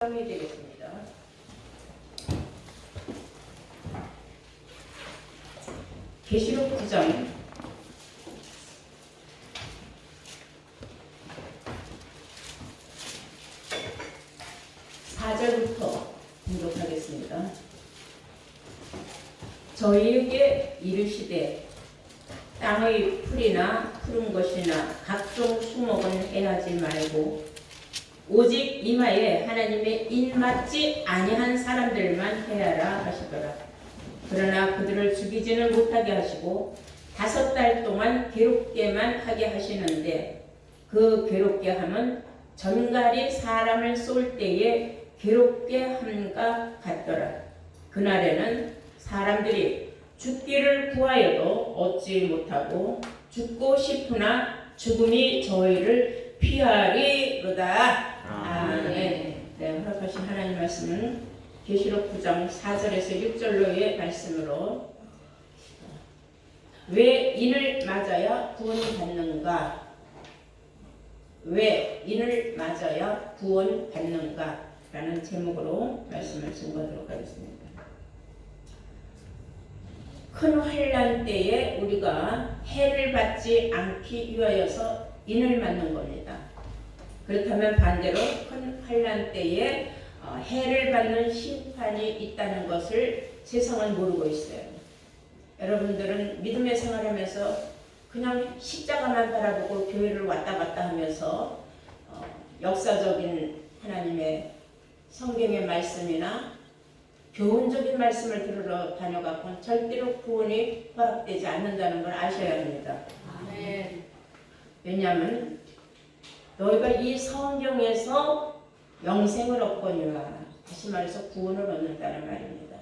이 되겠습니다. 계시록 9장 4절부터 공독하겠습니다. 저희에게 이르시되 땅의 풀이나 푸른 것이나 각종 수목은 해하지 말고 오직 이마에 하나님의 입맞지 아니한 사람들만 해하라 하시더라. 그러나 그들을 죽이지는 못하게 하시고 5달 동안 괴롭게만 하게 하시는데 그 괴롭게 함은 전갈이 사람을 쏠 때에 괴롭게 함과 같더라. 그날에는 사람들이 죽기를 구하여도 얻지 못하고 죽고 싶으나 죽음이 저희를 피하리로다. 아멘. 네, 허락하신 하나님 말씀은 계시록 9장 4절에서 6절로의 말씀으로 왜 인을 맞아야 구원이 받는가? 왜 인을 맞아야 구원 받는가? 라는 제목으로 말씀을 증거하도록 하겠습니다. 큰 환난 때에 우리가 해를 받지 않기 위하여서 인을 맞는 겁니다. 그렇다면 반대로 큰 환난 때에 해를 받는 심판이 있다는 것을 세상은 모르고 있어요. 여러분들은 믿음의 생활하면서 그냥 십자가만 바라보고 교회를 왔다 갔다 하면서 역사적인 하나님의 성경의 말씀이나 교훈적인 말씀을 들으러 다녀갖고는 절대로 구원이 허락되지 않는다는 걸 아셔야 합니다. 아멘. 왜냐하면 너희가 이 성경에서 영생을 얻거니와 다시 말해서 구원을 얻는다는 말입니다.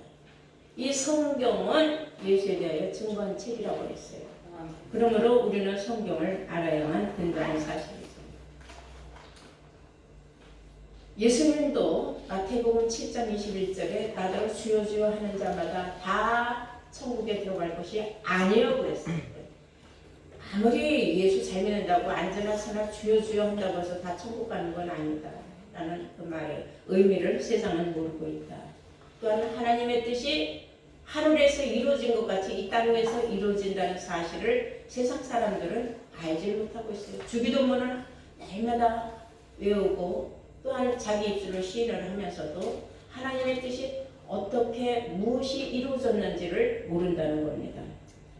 이 성경은 예수에 대하여 증거한 책이라고 했어요. 그러므로 우리는 성경을 알아야만 된다는 사실이죠. 예수님도 마태복음 7장 21절에 나더러 주여 주여 하는 자마다 다 천국에 들어갈 것이 아니라고 그랬어요. 아무리 예수 잘 믿는다고 안전하서나 주여 주여 한다고 해서 다 천국 가는 건 아니다 라는 그 말의 의미를 세상은 모르고 있다. 또한 하나님의 뜻이 하늘에서 이루어진 것 같이 이 땅에서 이루어진다는 사실을 세상 사람들은 알지 못하고 있어요. 주기도문을 날마다 외우고 또한 자기 입술로 시인을 하면서도 하나님의 뜻이 어떻게 무엇이 이루어졌는지를 모른다는 겁니다.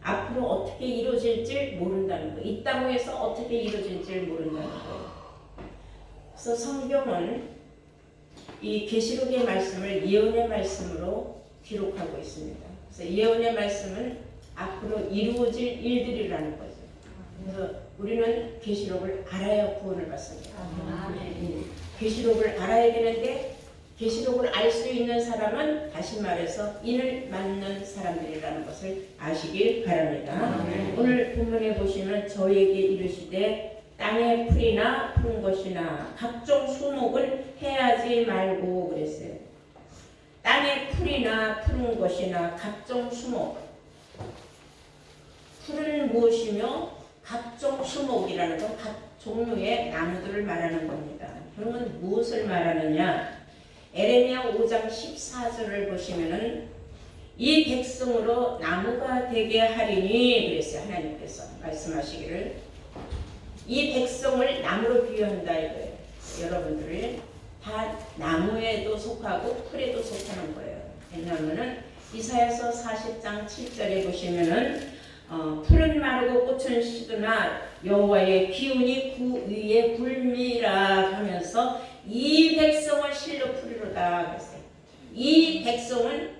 앞으로 어떻게 이루어질지 모른다는 거예요. 이 땅 위에서 어떻게 이루어질지 모른다는 거예요. 그래서 성경은 이 계시록의 말씀을 예언의 말씀으로 기록하고 있습니다. 그래서 예언의 말씀은 앞으로 이루어질 일들이라는 거죠. 그래서 우리는 계시록을 알아야 구원을 받습니다. 계시록을 알아야 되는데 계시록을 알 수 있는 사람은 다시 말해서 인을 맞는 사람들이라는 것을 아시길 바랍니다. 오늘 본문에 보시면 저에게 이르시되 땅의 풀이나 푸른 것이나 각종 수목을 해하지 말고 그랬어요. 땅의 풀이나 푸른 것이나 각종 수목. 풀은 무엇이며 각종 수목이라는 건 각 종류의 나무들을 말하는 겁니다. 그러면 무엇을 말하느냐? 에레미야 5장 14절을 보시면은 이 백성으로 나무가 되게 하리니 그랬어요. 하나님께서 말씀하시기를 이 백성을 나무로 비유한다 이거예요. 여러분들이 다 나무에도 속하고 풀에도 속하는 거예요. 왜냐하면은 이사야서 40장 7절에 보시면은 풀은 마르고 꽃은 시드나 여호와의 기운이 그 위에 굴미라 하면서 이 백성을 실로 풀이로다 그랬어요. 이 백성은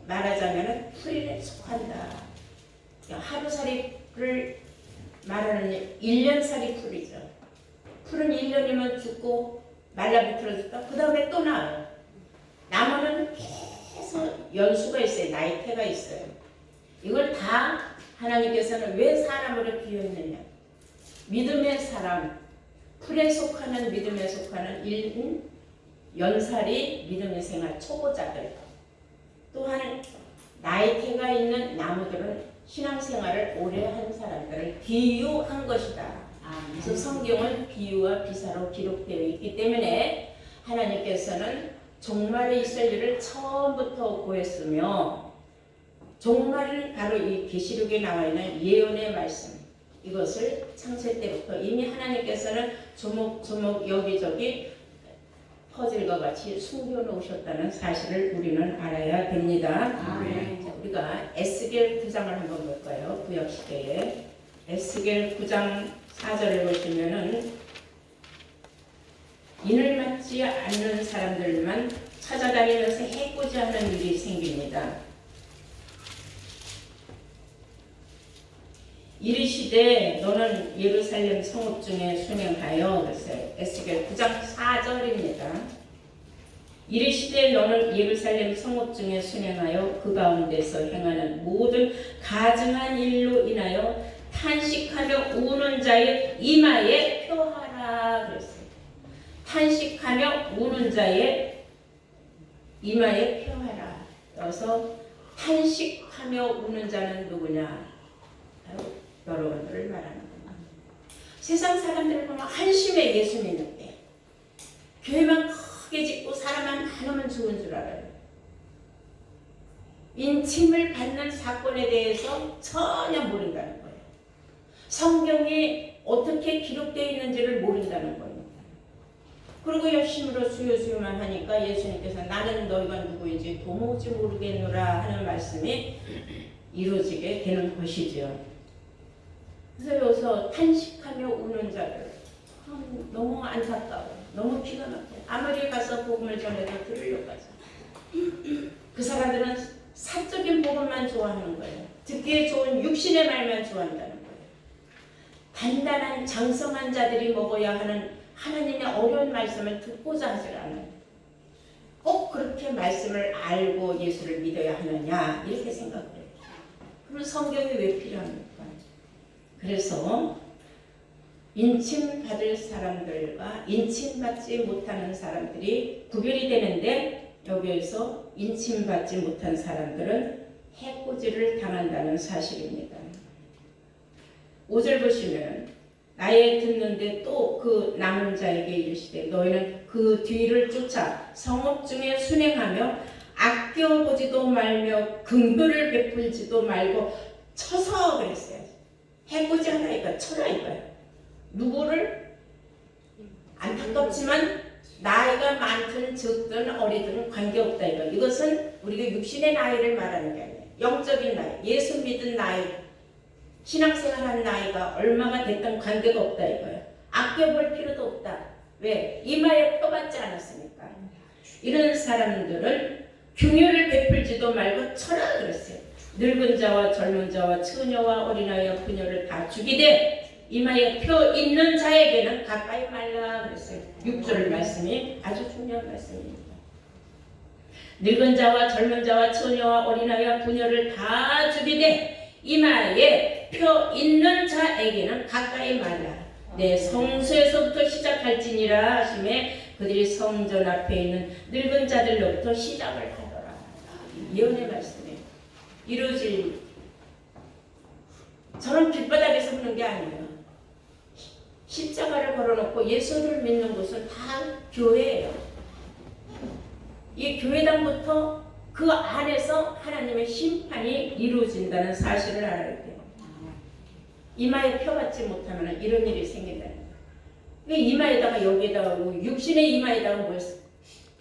말하자면 풀에 속한다. 하루살이를 말하는 1년살이 풀이죠. 풀은 1년이면 죽고 말라 비틀어졌다. 그 다음에 또 나와요. 나무는 계속 연수가 있어요. 나이테가 있어요. 이걸 다 하나님께서는 왜 사람으로 비유했느냐. 믿음의 사람, 풀에 속하는 믿음에 속하는 연살이 믿음의 생활 초보자들, 또한 나이테가 있는 나무들은 신앙생활을 오래 한 사람들을 비유한 것이다. 그래서 성경은 비유와 비사로 기록되어 있기 때문에 하나님께서는 종말에 있을 일을 처음부터 고했으며 종말은 바로 이 계시록에 나와 있는 예언의 말씀, 이것을 창세 때부터 이미 하나님께서는 조목조목 여기저기 퍼즐과 같이 숨겨놓으셨다는 사실을 우리는 알아야 됩니다. 자, 우리가 에스겔 9장을 한번 볼까요? 구약시대에 에스겔 9장 4절을 보시면은 인을 맞지 않는 사람들만 찾아다니면서 해코지하는 일이 생깁니다. 이르시되 너는 예루살렘 성읍 중에 순행하여, 그랬어요. 에스겔 9장 4절입니다. 이르시되 너는 예루살렘 성읍 중에 순행하여 그 가운데서 행하는 모든 가증한 일로 인하여 탄식하며 우는 자의 이마에 표하라, 그랬어요. 탄식하며 우는 자의 이마에 표하라. 그래서 탄식하며 우는 자는 누구냐? 바로 여러분들을 말하는 겁니다. 세상 사람들을 보면 한심해 예수 믿는데 교회만 크게 짓고 사람만 많으면 좋은 줄 알아요. 인침을 받는 사건에 대해서 전혀 모른다는 거예요. 성경이 어떻게 기록되어 있는지를 모른다는 겁니다. 그리고 열심으로 수요만 하니까 예수님께서 나는 너희가 누구인지 도무지 모르겠노라 하는 말씀이 이루어지게 되는 것이죠. 그래서 여기서 탄식하며 우는 자들, 너무 안타까워, 너무 기가 막혀. 아무리 가서 복음을 전해도 들으려고 하죠. 그 사람들은 사적인 복음만 좋아하는 거예요. 듣기에 좋은 육신의 말만 좋아한다는 거예요. 단단한 장성한 자들이 먹어야 하는 하나님의 어려운 말씀을 듣고자 하질 않아요. 꼭 그렇게 말씀을 알고 예수를 믿어야 하느냐 이렇게 생각을 해요. 그럼 성경이 왜 필요합니까? 그래서 인침받을 사람들과 인침받지 못하는 사람들이 구별이 되는데, 여기에서 인침받지 못한 사람들은 해코지를 당한다는 사실입니다. 5절 보시면 나의 듣는데 또 그 남은 자에게 이르시되 너희는 그 뒤를 쫓아 성읍 중에 순행하며 아껴보지도 말며 긍휼을 베풀지도 말고 쳐서, 그랬어요. 해코지 하나 이거 쳐라 이거야. 누구를? 안타깝지만 나이가 많든 적든 어리든 관계없다 이거. 이것은 우리가 육신의 나이를 말하는 게 아니에요. 영적인 나이, 예수 믿은 나이, 신앙생활한 나이가 얼마가 됐든 관계가 없다 이거예요. 아껴볼 필요도 없다. 왜? 이마에 표받지 않았으니까. 이런 사람들은 긍휼을 베풀지도 말고 쳐라 그랬어요. 늙은 자와 젊은 자와 처녀와 어린아이와 그녀를 다 죽이되 이마에 표 있는 자에게는 가까이 말라 그랬어요. 6절 말씀이 아주 중요한 말씀입니다. 늙은 자와 젊은 자와 처녀와 어린아이와 그녀를 다 죽이되 이마에 표 있는 자에게는 가까이 말라. 내 성소에서부터 시작할지니라 하심에 그들이 성전 앞에 있는 늙은 자들로부터 시작을 하더라. 예언의 말씀에 이루어질. 저는 길바닥에서 보는 게 아니에요. 십자가를 걸어놓고 예수를 믿는 곳은 다 교회예요. 이 교회당부터 그 안에서 하나님의 심판이 이루어진다는 사실을 알아야 돼요. 이마에 펴받지 못하면 이런 일이 생긴다는 거예요. 이마에다가 여기에다가 육신의 이마에다가 뭘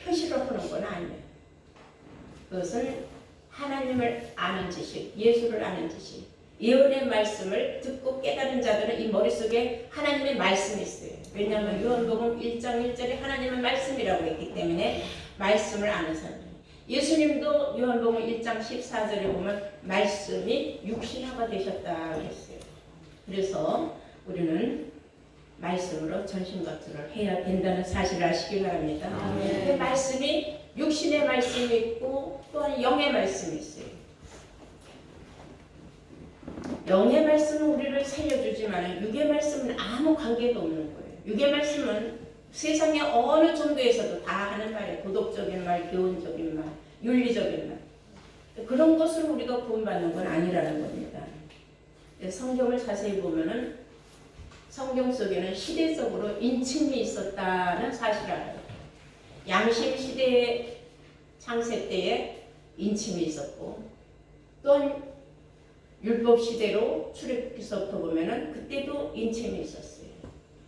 표시를 하는 건 아니에요. 그것은 하나님을 아는 지식, 예수를 아는 지식, 예언의 말씀을 듣고 깨달은 자들은 이 머릿속에 하나님의 말씀이 있어요. 왜냐하면 요한복음 1장 1절에 하나님의 말씀이라고 했기 때문에 말씀을 아는 사람이에요. 예수님도 요한복음 1장 14절에 보면 말씀이 육신화가 되셨다 그랬어요. 그래서 우리는 말씀으로 전신갑주를 해야 된다는 사실을 아시기 바랍니다. 그 말씀이 육신의 말씀이 있고 또한 영의 말씀이 있어요. 영의 말씀은 우리를 살려주지만 육의 말씀은 아무 관계도 없는 거예요. 육의 말씀은 세상의 어느 정도에서도 다 하는 말이에요. 도덕적인 말, 교훈적인 말, 윤리적인 말. 그런 것을 우리가 구원받는 건 아니라는 겁니다. 성경을 자세히 보면은 성경 속에는 시대적으로 인침이 있었다는 사실을 알아요. 양심 시대에 창세 때에 인침이 있었고, 또한 율법 시대로 출애굽기서부터 보면은 그때도 인침이 있었어요.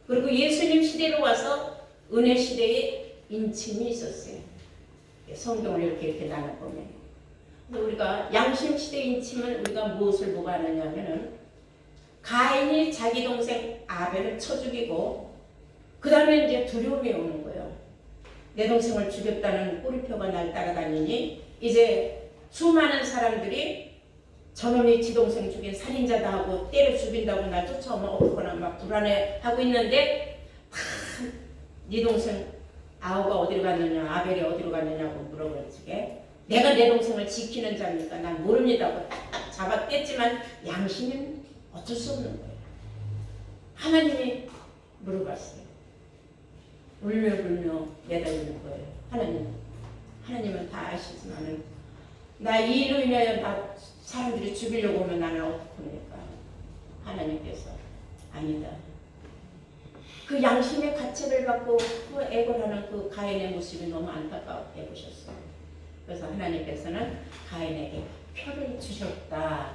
그리고 예수님 시대로 와서 은혜 시대에 인침이 있었어요. 성경을 이렇게 나눠보면. 우리가 양심 시대 인침은 우리가 무엇을 보고 하느냐 하면은 가인이 자기 동생 아벨을 쳐 죽이고 그 다음에 이제 두려움이 오는 거예요. 내 동생을 죽였다는 꼬리표가 날 따라다니니 이제 수많은 사람들이 저놈이 지 동생 죽인 살인자다 하고 때려 죽인다고 날 쫓아오면 어떡하나 막 불안해하고 있는데 네 동생 아우가 어디로 갔느냐 아벨이 어디로 갔느냐고 물어보지게 내가 내 동생을 지키는 자입니까? 난 모릅니다 하고 딱딱 잡아댔지만 양심은 어쩔 수 없는 거예요. 하나님이 물어봤어요. 울며 불며 매달리는 거예요. 하나님은 다 아시지만은 나 이로 인하여 나 사람들이 죽이려고 오면 나는 어떡합니까? 하나님께서 아니다. 그 양심의 가책을 받고 그 애걸하는 그 가인의 모습이 너무 안타깝게 보셨어요. 그래서 하나님께서는 가인에게 표를 주셨다.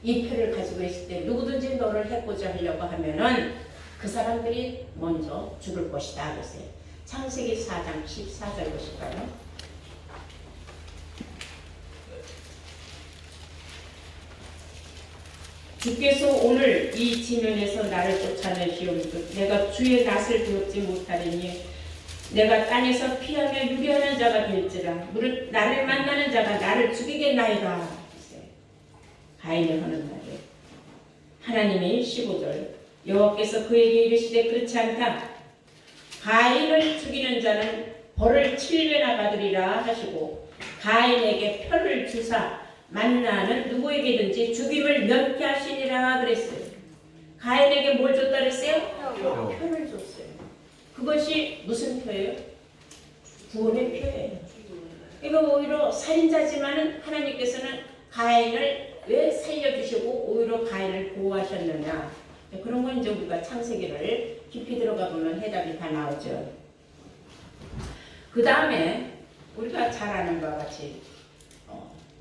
이 표를 가지고 있을 때 누구든지 너를 해코자 하려고 하면은 그 사람들이 먼저 죽을 것이다. 그랬어요. 창세기 4장 14절 보실까요? 주께서 오늘 이 지면에서 나를 쫓아내시오니 내가 주의 낯을 배웠지 못하리니 내가 땅에서 피하며 유리하는 자가 될지라 무릇 나를 만나는 자가 나를 죽이겠나이다. 가인이 하는 말이에요. 하나님이 15절 여호와께서 그에게 이르시되 그렇지 않다. 가인을 죽이는 자는 벌을 7배나 받으리라 하시고 가인에게 표를 주사 만나는 누구에게든지 죽임을 면피하시니라 그랬어요. 가인에게 뭘 줬다 그랬어요? 표를 줬어요. 그것이 무슨 표예요? 구원의 표예요. 이거 오히려 살인자지만은 하나님께서는 가인을 왜 살려주시고 오히려 가인을 보호하셨느냐. 그런 건 이제 우리가 창세기를 깊이 들어가 보면 해답이 다 나오죠. 그 다음에 우리가 잘 아는 바와 같이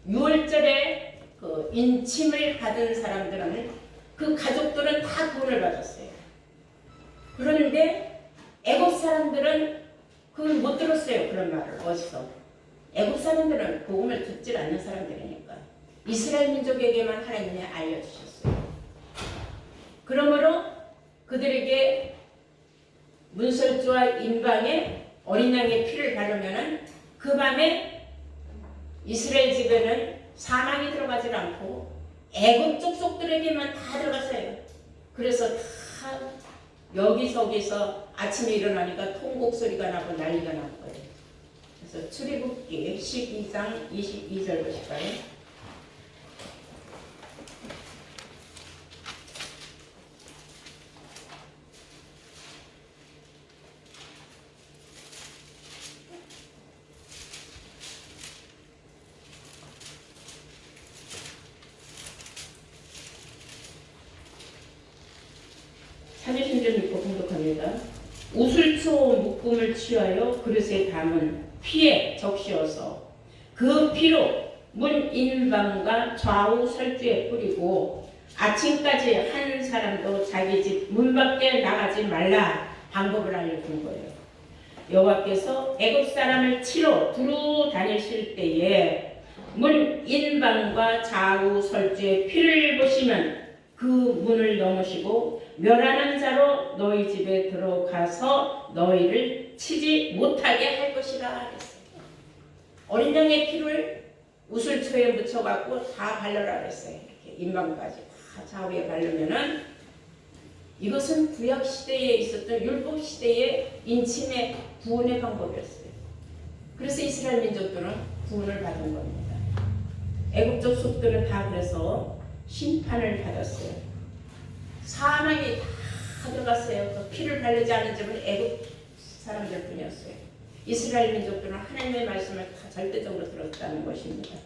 6월절에 그 인침을 받은 사람들은 그 가족들은 다 구원을 받았어요. 그런데 애국 사람들은 그걸 못 들었어요. 그런 말을 어디서? 애국 사람들은 복음을 듣질 않는 사람들이니까 이스라엘 민족에게만 하나님이 알려주셨어요. 그러므로 그들에게 문설주와 인방에 어린 양의 피를 바르면은 그 밤에 이스라엘 집에는 사망이 들어가지 않고 애국 족속들에게만 다 들어갔어요. 그래서 다 여기저기서 아침에 일어나니까 통곡 소리가 나고 난리가 난 거예요. 그래서 출애굽기 12장 22절 보실까요? 사제신전 읽고 공독합니다. 우슬초 묶음을 취하여 그릇에 담은 피에 적시어서 그 피로 문 인방과 좌우 설주에 뿌리고 아침까지 한 사람도 자기 집 문 밖에 나가지 말라 방법을 알려준 거예요. 여호와께서 애굽 사람을 치러 두루 다니실 때에 문 인방과 좌우 설주에 피를 보시면 그 문을 넘으시고 멸하는 자로 너희 집에 들어가서 너희를 치지 못하게 할 것이라 그랬어요. 어린 양의 피를 우슬초에 묻혀갖고 다 발라라 그랬어요. 이렇게 인방까지 다 좌우에 바르면은 이것은 구약 시대에 있었던 율법 시대의 인침의 구원의 방법이었어요. 그래서 이스라엘 민족들은 구원을 받은 겁니다. 애국 족속들은 다 그래서 심판을 받았어요. 사망이 다 들어갔어요. 그 피를 바르지 않은 점은 애국 사람들 뿐이었어요. 이스라엘 민족들은 하나님의 말씀을 다 절대적으로 들었다는 것입니다.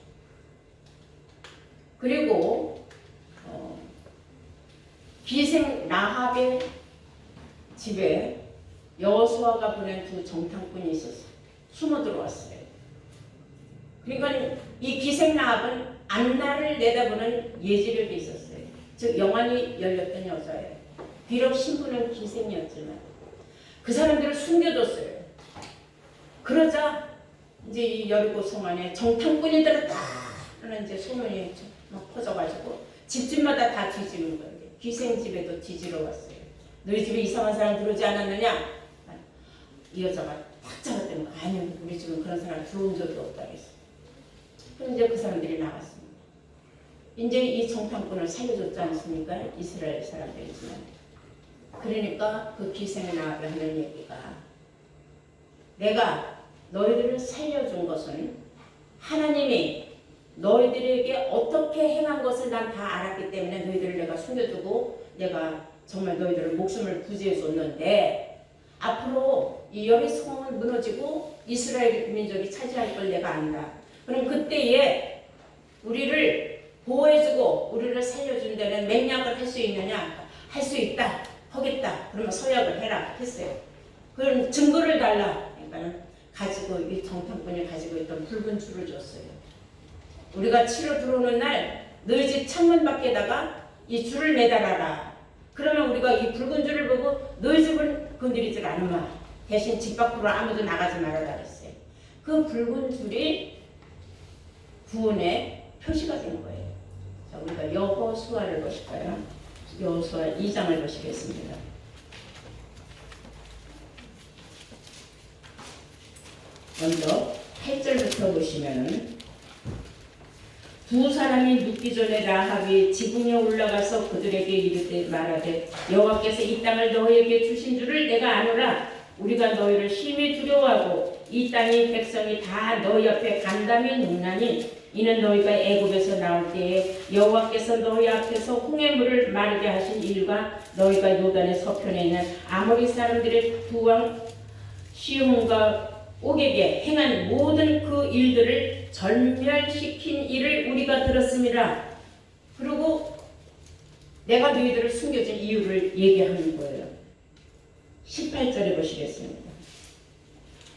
그리고 기생 라합의 집에 여호수아가 보낸 두 정탐꾼이 있었어요. 숨어 들어왔어요. 그러니까 이 기생나합은 앞날을 내다보는 예지력이 있었어요. 즉 영안이 열렸던 여자예요. 비록 신부는 기생이었지만 그 사람들을 숨겨뒀어요. 그러자 이제 이 여리고 성 안에 정탐꾼이 들었다 하는 이제 소문이 막 퍼져가지고 집집마다 다 뒤지는 거예요. 기생집에도 뒤지러 왔어요. 너희 집에 이상한 사람 들어오지 않았느냐? 이 여자가 딱 잡았더니 아니 우리 집은 그런 사람 들어온 적이 없다 그랬어요. 그럼 이제 그 사람들이 나갔습니다. 이제 이 정탐꾼을 살려줬지 않습니까? 이스라엘 사람들이지만. 그러니까 그 기생나합이 하는 얘기가 내가 너희들을 살려준 것은 하나님이 너희들에게 어떻게 행한 것을 난 다 알았기 때문에 너희들을 내가 숨겨두고 내가 정말 너희들을 목숨을 부지해 줬는데 앞으로 이 여리성은 무너지고 이스라엘 민족이 차지할 걸 내가 안다. 그럼 그때에 우리를 보호해주고 우리를 살려준 데는 맹약을 할 수 있느냐? 할 수 있다. 하겠다. 그러면 서약을 해라 했어요. 그럼 증거를 달라. 그러니까 가지고 이 정탐꾼이 가지고 있던 붉은 줄을 줬어요. 우리가 치러 들어오는 날 너희 집 창문 밖에다가 이 줄을 매달아라. 그러면 우리가 이 붉은 줄을 보고 너희 집을 건드리질 않으마. 대신 집 밖으로 아무도 나가지 말아라 그랬어요. 그 붉은 줄이 구원의 표시가 된 거예요. 자, 우리가 여호수아를 보실까요? 여호수아 2장을 보시겠습니다. 먼저 8절부터 보시면은 두 사람이 눕기 전에 라합이 지붕에 올라가서 그들에게 이르되 말하되 여호와께서 이 땅을 너희에게 주신 줄을 내가 아노라. 우리가 너희를 심히 두려워하고 이 땅의 백성이 다 너희 앞에 간담이 눕나니 이는 너희가 애굽에서 나올 때에 여호와께서 너희 앞에서 홍해 물을 마르게 하신 일과 너희가 요단의 서편에 있는 아모리 사람들의 두 왕 시온과 옥에게 행한 모든 그 일들을 전멸시킨 일을 우리가 들었습니다. 그리고 내가 너희들을 숨겨진 이유를 얘기하는 거예요. 18절에 보시겠습니다.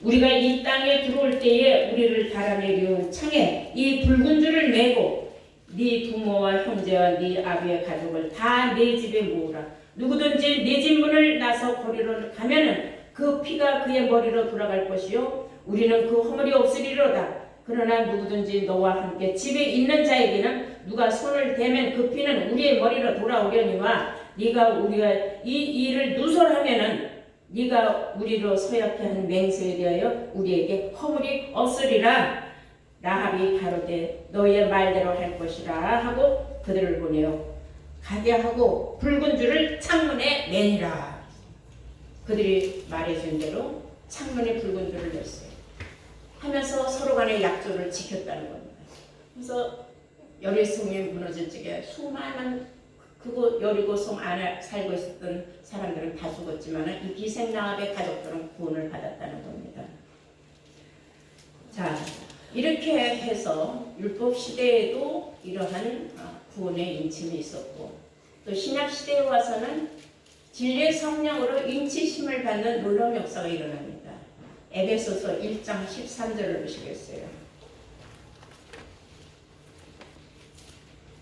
우리가 이 땅에 들어올 때에 우리를 달아내려온 창에 이 붉은 줄을 메고 네 부모와 형제와 네 아비의 가족을 다 네 집에 모으라. 누구든지 네 집 문을 나서 거리로 가면은 그 피가 그의 머리로 돌아갈 것이요 우리는 그 허물이 없으리로다. 그러나 누구든지 너와 함께 집에 있는 자에게는 누가 손을 대면 그 피는 우리의 머리로 돌아오려니와 네가 우리가 이 일을 누설하면은 네가 우리로 서약해 한 맹세에 대하여 우리에게 허물이 없으리라. 라합이 가로되 너희의 말대로 할 것이라 하고 그들을 보내어 가게 하고 붉은 줄을 창문에 매니라. 그들이 말해준 대로 창문에 붉은 줄을 냈어요. 하면서 서로 간의 약조를 지켰다는 겁니다. 그래서 여리성이 무너질 적에 수많은 그곳 여리고성 안에 살고 있었던 사람들은 다 죽었지만 이 기생나합의 가족들은 구원을 받았다는 겁니다. 자, 이렇게 해서 율법 시대에도 이러한 구원의 인침이 있었고 또 신약 시대에 와서는 진리의 성령으로 인치심을 받는 놀라운 역사가 일어납니다. 에베소서 1장 13절을 보시겠어요.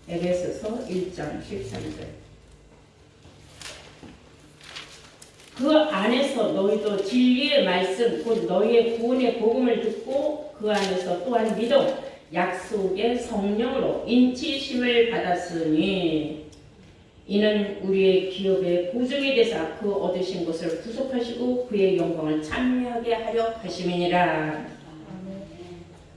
에베소서 1장 13절. 그 안에서 너희도 진리의 말씀 곧 너희의 구원의 복음을 듣고 그 안에서 또한 믿어 약속의 성령으로 인치심을 받았으니 이는 우리의 기업의 보증이 되사 그 얻으신 것을 구속하시고 그의 영광을 찬미하게 하려 하심이니라.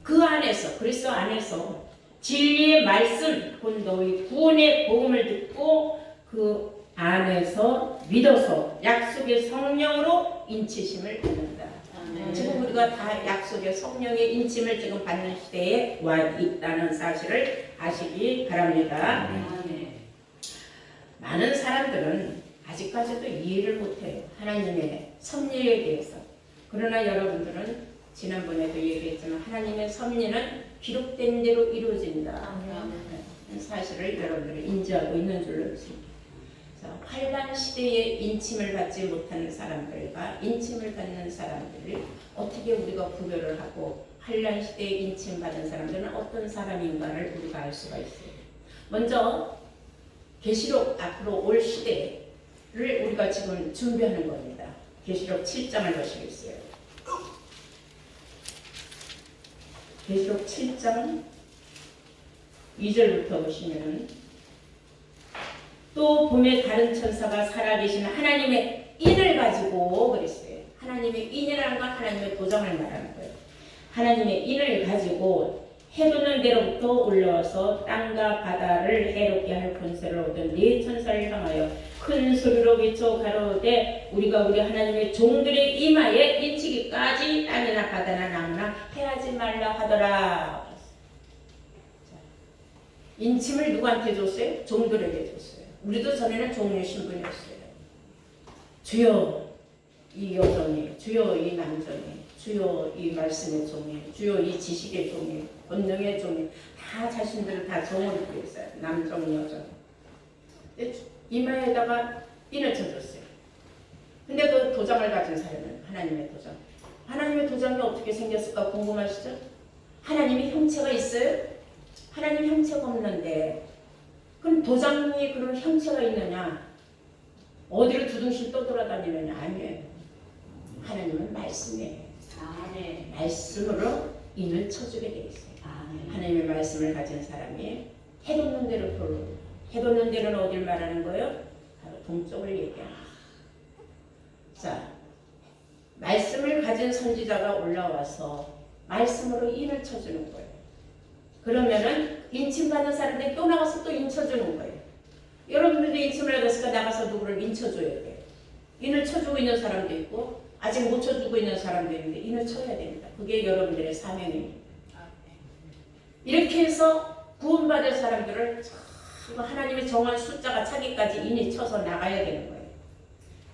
그 안에서 그리스도 안에서 진리의 말씀 곧 너희 구원의 복음을 듣고 그 안에서 믿어서 약속의 성령으로 인치심을 받는다. 지금 우리가 다 약속의 성령의 인침을 지금 받는 시대에 와 있다는 사실을 아시기 바랍니다. 많은 사람들은 아직까지도 이해를 못해요. 하나님의 섭리에 대해서. 그러나 여러분들은 지난번에도 얘기했지만 하나님의 섭리는 기록된 대로 이루어진다. 사실을 여러분들이 인지하고 있는 줄로 믿습니다. 환란 시대에 인침을 받지 못하는 사람들과 인침을 받는 사람들을 어떻게 우리가 구별을 하고 환란 시대에 인침받은 사람들은 어떤 사람인가를 우리가 알 수가 있어요. 먼저 계시록 앞으로 올 시대를 우리가 지금 준비하는 겁니다. 계시록 7장을 보시겠어요. 계시록 7장 2절부터 보시면 또 봄에 다른 천사가 살아계신 하나님의 인을 가지고 그랬어요. 하나님의 인이라는 건 하나님의 도장을 말하는 거예요. 하나님의 인을 가지고 해돋는 데로부터 올라와서 땅과 바다를 해롭게 할 권세를 얻은 네 천사를 향하여 큰 소리로 외쳐 가로되 우리가 우리 하나님의 종들의 이마에 인치기까지 땅이나 바다나 나무나 해하지 말라 하더라. 인침을 누구한테 줬어요? 종들에게 줬어요. 우리도 전에는 종의 신분이었어요. 주여 이 여종이, 주여 이 남종이, 주여 이 말씀의 종이, 주여 이 지식의 종이, 본능의 종이 다 자신들을 다 종으로 부렸어요. 남종, 여종. 이마에다가 인을 쳐줬어요. 근데 그 도장을 가진 사람은 하나님의 도장. 하나님의 도장이 어떻게 생겼을까 궁금하시죠? 하나님이 형체가 있어요? 하나님 형체가 없는데 그럼 도장이 그런 형체가 있느냐? 어디로 두둥실 떠돌아다니느냐? 아니에요. 하나님은 말씀이에요. 아멘. 말씀으로 인을 쳐주게 돼 있어요. 아멘. 하나님의 말씀을 가진 사람이 해돋는 대로 돌고, 해돋는 데는 어딜 말하는 거예요? 바로 동쪽을 얘기합니다. 자, 말씀을 가진 선지자가 올라와서 말씀으로 인을 쳐주는 거예요. 그러면은 인침받은 사람들이 또 나가서 또 인쳐주는 거예요. 여러분들도 인침을 받았으니까 나가서 누구를 인쳐줘야 돼요. 인을 쳐주고 있는 사람도 있고 아직 못 쳐주고 있는 사람도 있는데 인을 쳐야 됩니다. 그게 여러분들의 사명입니다. 이렇게 해서 구원받을 사람들을 하나님의 정한 숫자가 차기까지 인이 쳐서 나가야 되는 거예요.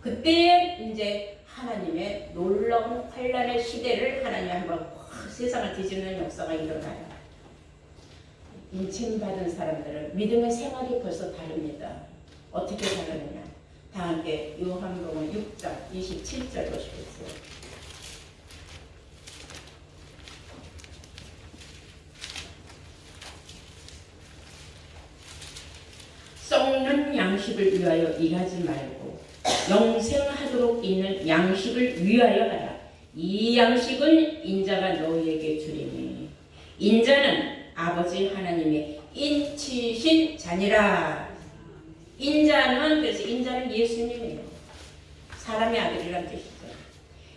그때 이제 하나님의 놀라운 환란의 시대를 하나님이 한번 세상을 뒤집는 역사가 일어나요. 인침받은 사람들은 믿음의 생활이 벌써 다릅니다. 어떻게 다르느냐? 다 함께 요한복음 6장 27절 보시겠어요? 썩는 양식을 위하여 일하지 말고 영생하도록 있는 양식을 위하여 하라. 이 양식은 인자가 너희에게 주리니 인자는 아버지 하나님의 인치신 자니라. 인자는 그래서 인자는 예수님이에요. 사람의 아들이란 뜻이죠.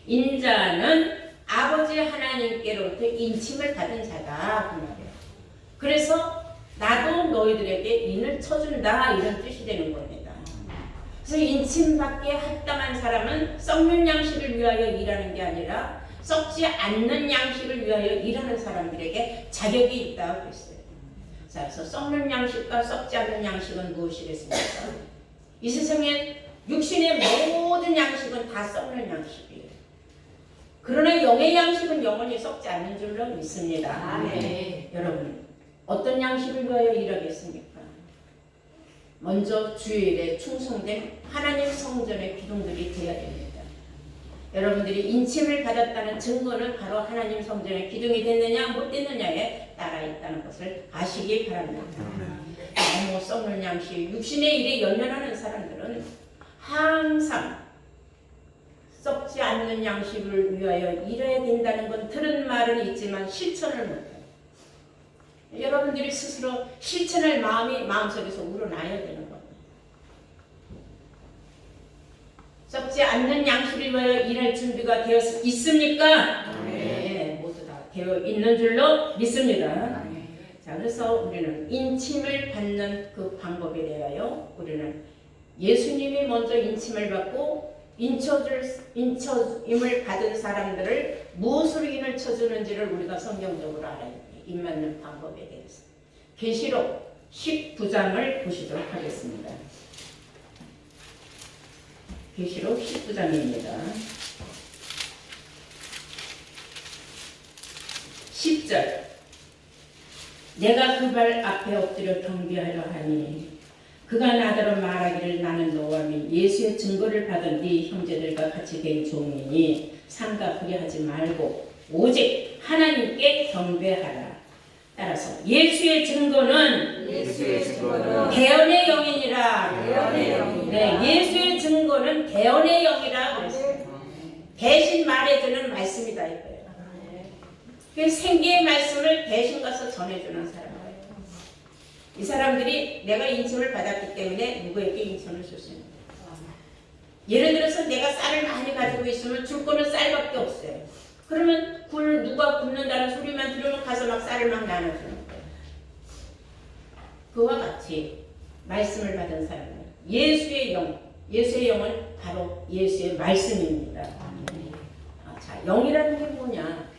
인자는 아버지 하나님께로부터 인침을 받은 자다 그 말이에요. 그래서 나도 너희들에게 인을 쳐준다 이런 뜻이 되는 겁니다. 그래서 인침받기에 합당한 사람은 썩는 양식을 위하여 일하는 게 아니라 썩지 않는 양식을 위하여 일하는 사람들에게 자격이 있다고 했어요. 자, 그래서 썩는 양식과 썩지 않는 양식은 무엇이겠습니까? 이 세상엔 육신의 모든 양식은 다 썩는 양식이에요. 그러나 영의 양식은 영원히 썩지 않는 줄로 믿습니다. 아멘. 여러분, 어떤 양식을 위하여 일하겠습니까? 먼저 주일에 충성된 하나님 성전의 기둥들이 되어야 됩니다. 여러분들이 인침을 받았다는 증거는 바로 하나님 성전의 기둥이 됐느냐 못 됐느냐에 따라 있다는 것을 아시기 바랍니다. 너무 썩는 양식, 육신의 일에 연연하는 사람들은 항상 썩지 않는 양식을 위하여 일해야 된다는 건 들은 말은 있지만 실천을 못해요. 여러분들이 스스로 실천할 마음이 마음속에서 우러나야 되는 겁니다. 썩지 않는 양식을 위하여 일할 준비가 되어 있습니까? 네, 모두 다 되어 있는 줄로 믿습니다. 자, 그래서 우리는 인침을 받는 그 방법에 대하여 우리는 예수님이 먼저 인침을 받고 인쳐임을 받은 사람들을 무엇으로 인을 쳐주는지를 우리가 성경적으로 알아야 돼요. 인 맞는 방법에 대해서. 계시록 19장을 보시도록 하겠습니다. 계시록 19장입니다. 10절 내가 그 발 앞에 엎드려 경배하려 하니 그가 나더러 말하기를 나는 너와 및 예수의 증거를 받은 네 형제들과 같이 된 종이니 삼가 그리하지 말고 오직 하나님께 경배하라. 따라서 예수의 증거는 대언의 영이니라. 대언의 영이니라. 네, 예수의 증거는 대언의 영이라 그랬어요. 대신 말해주는 말씀이다 이거예요. 그 생기의 말씀을 대신 가서 전해주는 사람이에요. 이 사람들이 내가 인침을 받았기 때문에 누구에게 인침을 줄 수 있는 거예요. 예를 들어서 내가 쌀을 많이 가지고 있으면 줄 거는 쌀밖에 없어요. 그러면 누가 굽는다는 소리만 들으면 가서 막 쌀을 막 나눠주는 거예요. 그와 같이 말씀을 받은 사람은 예수의 영은 바로 예수의 말씀입니다. 자, 영이라는 게 뭐냐?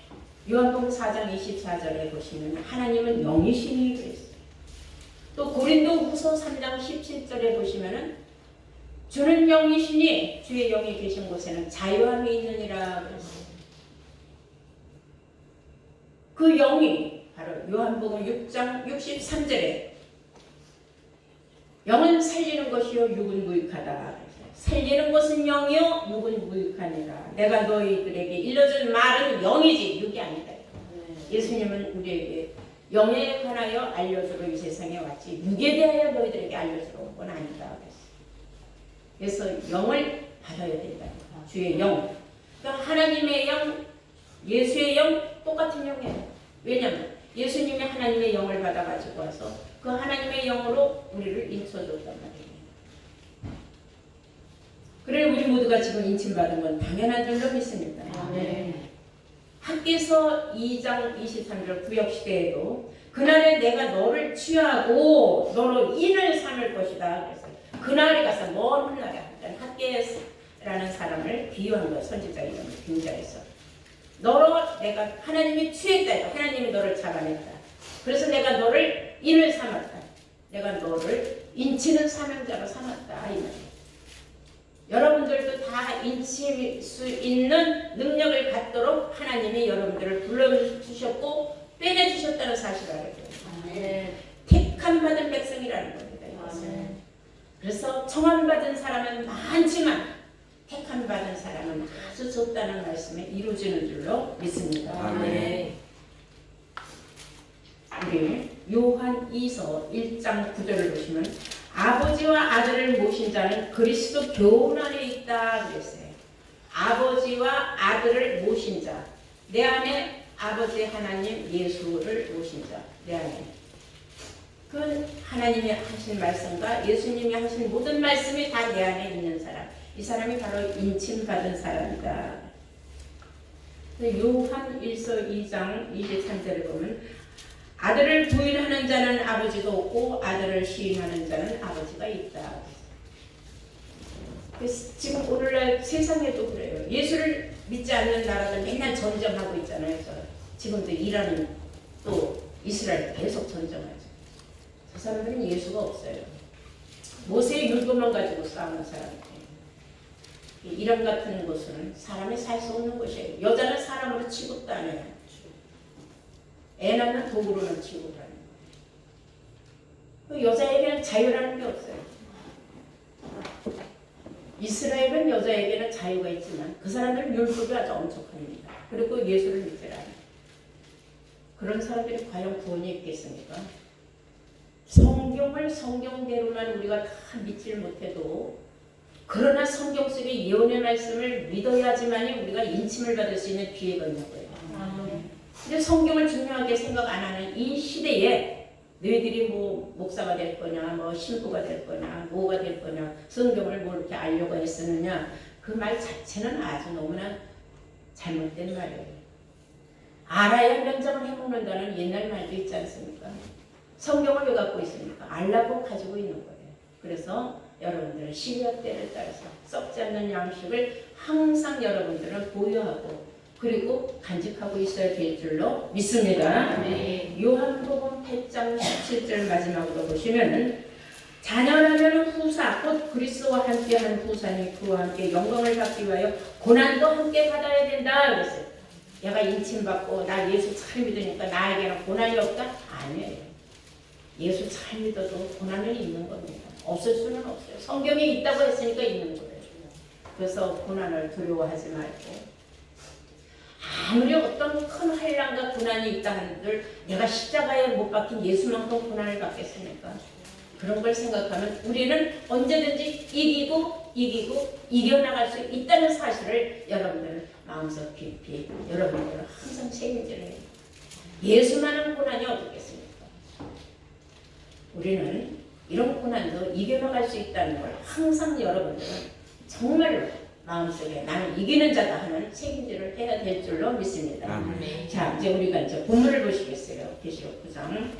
요한복음 4장 24절에 보시면 하나님은 영이시니 그랬어요. 또 고린도후서 3장 17절에 보시면은 주는 영이시니 주의 영이 계신 곳에는 자유함이 있느니라 그랬어요. 그 영이 바로 요한복음 6장 63절에 영은 살리는 것이요 육은 무익하다. 살리는 것은 영이요 육은 무익하니라. 내가 너희들에게 일러준 말은 영이지 육이 아니다. 예수님은 우리에게 영에 관하여 알려주러 이 세상에 왔지 육에 대하여 너희들에게 알려주러 온 건 아니다. 그래서 영을 받아야 된다. 주의 영. 그러니까 하나님의 영, 예수의 영 똑같은 영이에요. 왜냐하면 예수님이 하나님의 영을 받아가지고 와서 그 하나님의 영으로 우리를 인쳐줬단 말이에요. 그래 우리 모두가 지금 인침받은 건 당연한 줄로 믿습니다. 학개서 2장 23절 구역시대에도 그날에 내가 너를 취하고 너로 인을 삼을 것이다. 그래서 그날에 가서 먼 훗날에 학개라는 사람을 비유한 거예요. 선지자 이름을 빙자해서 너로 내가 하나님이 취했다. 하나님이 너를 잡아냈다. 그래서 내가 너를 인을 삼았다. 내가 너를 인치는 사명자로 삼았다. 이 말이에요. 여러분들도 다 인칠 수 있는 능력을 갖도록 하나님이 여러분들을 불러주셨고 빼내주셨다는 사실을 알아요. 택함 받은 백성이라는 겁니다. 그래서 청함받은 사람은 많지만 택함 받은 사람은 아주 적다는 말씀에 이루어지는 줄로 믿습니다. 우리 요한 2서 1장 9절을 보시면 아버지와 아들을 모신 자는 그리스도 교훈 안에 있다 그랬어요. 아버지와 아들을 모신 자. 내 안에 아버지 하나님 예수를 모신 자. 내 안에. 그 하나님이 하신 말씀과 예수님이 하신 모든 말씀이 다 내 안에 있는 사람. 이 사람이 바로 인침받은 사람이다. 요한 1서 2장 23절을 보면 아들을 부인하는 자는 아버지가 없고 아들을 시인하는 자는 아버지가 있다. 그래서 지금 오늘날 세상에도 그래요. 예수를 믿지 않는 나라들 맨날 전쟁하고 있잖아요. 지금도 이란은 또 이스라엘 계속 전쟁하죠. 저 사람들은 예수가 없어요. 모세의 율법만 가지고 싸우는 사람이에요. 이란 같은 곳은 사람이 살 수 없는 곳이에요. 여자는 사람으로 취급도 안 해요. 애 낳는 도구로는 취급을 하는 거예요. 여자에게는 자유라는 게 없어요. 이스라엘은 여자에게는 자유가 있지만 그 사람들은 율법이 아주 엄격합니다. 그리고 예수를 믿지 않아요. 그런 사람들이 과연 구원이 있겠습니까? 성경을 성경대로만 우리가 다 믿지를 못해도 그러나 성경 속의 예언의 말씀을 믿어야지만이 우리가 인침을 받을 수 있는 기회가 있는 거예요. 근데 성경을 중요하게 생각 안 하는 이 시대에 너희들이 뭐 목사가 될 거냐, 뭐 신부가 될 거냐, 뭐가 될 거냐, 성경을 뭐 이렇게 알려고 했었느냐, 그 말 자체는 아주 너무나 잘못된 말이에요. 알아야 면장을 해먹는다는 옛날 말도 있지 않습니까? 성경을 왜 갖고 있습니까? 알라고 가지고 있는 거예요. 그래서 여러분들은 시기와 때를 따라서 썩지 않는 양식을 항상 여러분들은 보유하고 그리고 간직하고 있어야 될 줄로 믿습니다. 요한복음 8장 17절 마지막으로 보시면은 자녀라면 후사 곧 그리스도와 함께하는 후사니 그와 함께 영광을 받기 위하여 고난도 함께 받아야 된다 그랬어요. 내가 인침받고 나 예수 잘 믿으니까 나에게는 고난이 없다? 아니에요. 예수 잘 믿어도 고난은 있는 겁니다. 없을 수는 없어요. 성경에 있다고 했으니까 있는 거예요. 그래서 고난을 두려워하지 말고 아무리 어떤 큰 환난과 고난이 있다 한들 내가 십자가에 못 박힌 예수만큼 고난을 받겠습니까? 그런 걸 생각하면 우리는 언제든지 이겨나갈 수 있다는 사실을 여러분들은 마음속 깊이 여러분들은 항상 책임져야 해요. 예수만한 고난이 어떻겠습니까? 우리는 이런 고난도 이겨나갈 수 있다는 걸 항상 여러분들은 정말로 마음속에 나는 이기는 자다 하는 책임질을 해야 될 줄로 믿습니다. 네. 자, 이제 우리가 이제 본문을 보시겠어요. 계시록 9장.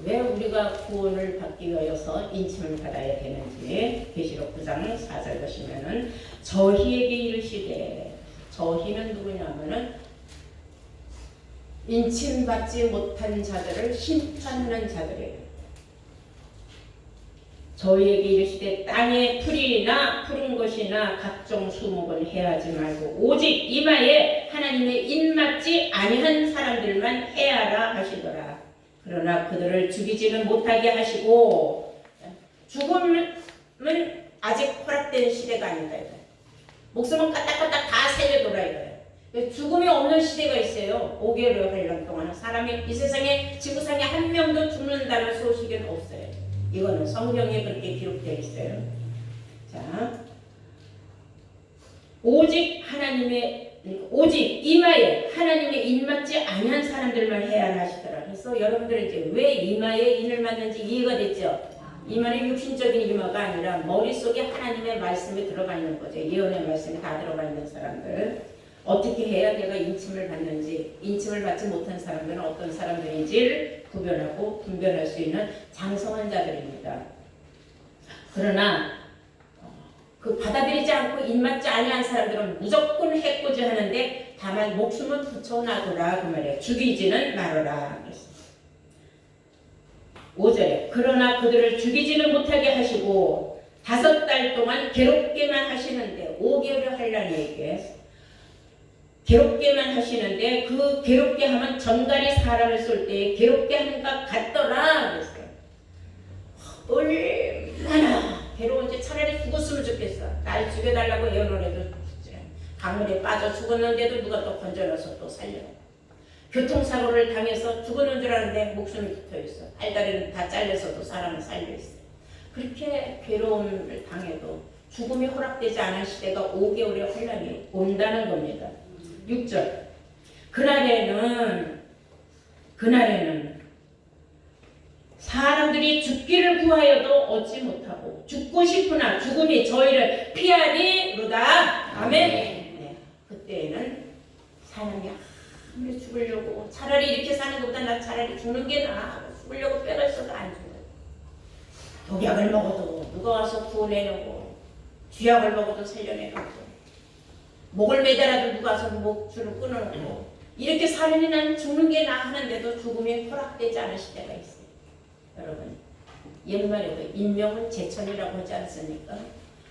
왜 우리가 구원을 받기 위해서 인침을 받아야 되는지 계시록 9장 4절 보시면은 저희에게 이르시되, 저희는 누구냐면은 인침받지 못한 자들을 심판하는 자들이에요. 저희에게 이르시되 땅에 풀이나 푸른 것이나 각종 수목을 해하지 말고 오직 이마에 하나님의 입맞지 아니한 사람들만 해하라 하시더라. 그러나 그들을 죽이지는 못하게 하시고, 죽음은 아직 허락된 시대가 아니다. 목숨은 까딱까딱 다 살려둬라 이거예요. 죽음이 없는 시대가 있어요. 5개월의 환란 동안 사람이 이 세상에 지구상에 한 명도 죽는다는 소식은 없어요. 이거는 성경에 그렇게 기록되어 있어요. 자, 오직 이마에 하나님의 입맞지 아니한 사람들만 해야 하시더라. 그래서 여러분들은 이제 왜 이마에 인을 맞는지 이해가 됐죠? 이마는 육신적인 이마가 아니라 머릿속에 하나님의 말씀이 들어가 있는 거죠. 예언의 말씀이 다 들어가 있는 사람들. 어떻게 해야 내가 인침을 받는지, 인침을 받지 못한 사람들은 어떤 사람들인지를 구별하고 분별할 수 있는 장성한 자들입니다. 그러나 그 받아들이지 않고 입맞지 아니한 사람들은 무조건 해코지 하는데 다만 목숨은 붙여놔둬라 그 말이에요. 죽이지는 말아라. 그랬습니다. 5절에 그러나 그들을 죽이지는 못하게 하시고 5달 동안 괴롭게만 하시는데 5개월의 환란이 얘기해. 괴롭게만 하시는데 그 괴롭게 하면 전갈이 사람을 쏠 때 괴롭게 하는 것 같더라 그랬어요. 얼마나 괴로운지 차라리 죽었으면 좋겠어. 날 죽여달라고 예언을 해도 강물에 빠져 죽었는데도 누가 또 건져넣어서 또 살려. 교통사고를 당해서 죽었는 줄 알았는데 목숨이 붙어있어. 팔다리는 다 잘려서도 사람을 살려있어. 그렇게 괴로움을 당해도 죽음이 허락되지 않은 시대가 5개월의 환란이 온다는 겁니다. 6절 그날에는 사람들이 죽기를 구하여도 얻지 못하고 죽고 싶으나 죽음이 저희를 피하리로다. 아멘. 네. 그때에는 사람이 아무리 죽으려고 차라리 이렇게 사는 것보다 나 차라리 죽는 게 나아. 죽으려고 뼈가 있어도 안 죽어. 독약을 먹어도 누가 와서 구원해내고 쥐약을 먹어도 살려내고 목을 매달아도 누가 와서 목줄을 끊어놓고 이렇게 살인이 난 죽는 게 나 하는데도 죽음이 허락되지 않은 시대가 있어요. 여러분 옛말에도 인명은 제천이라고 하지 않습니까?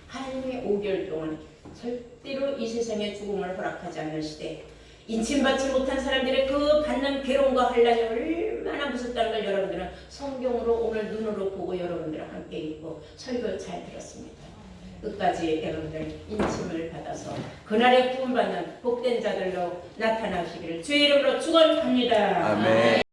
하나님의 5개월 동안 절대로 이 세상에 죽음을 허락하지 않는 시대, 인침받지 못한 사람들의 그 받는 괴로움과 환란이 얼마나 무섭다는 걸 여러분들은 성경으로 오늘 눈으로 보고 여러분들과 함께 읽고 설교 잘 들었습니다. 끝까지 여러분들 인침을 받아서 그날에 구원받는 복된 자들로 나타나시기를 주의 이름으로 축원합니다. 아멘.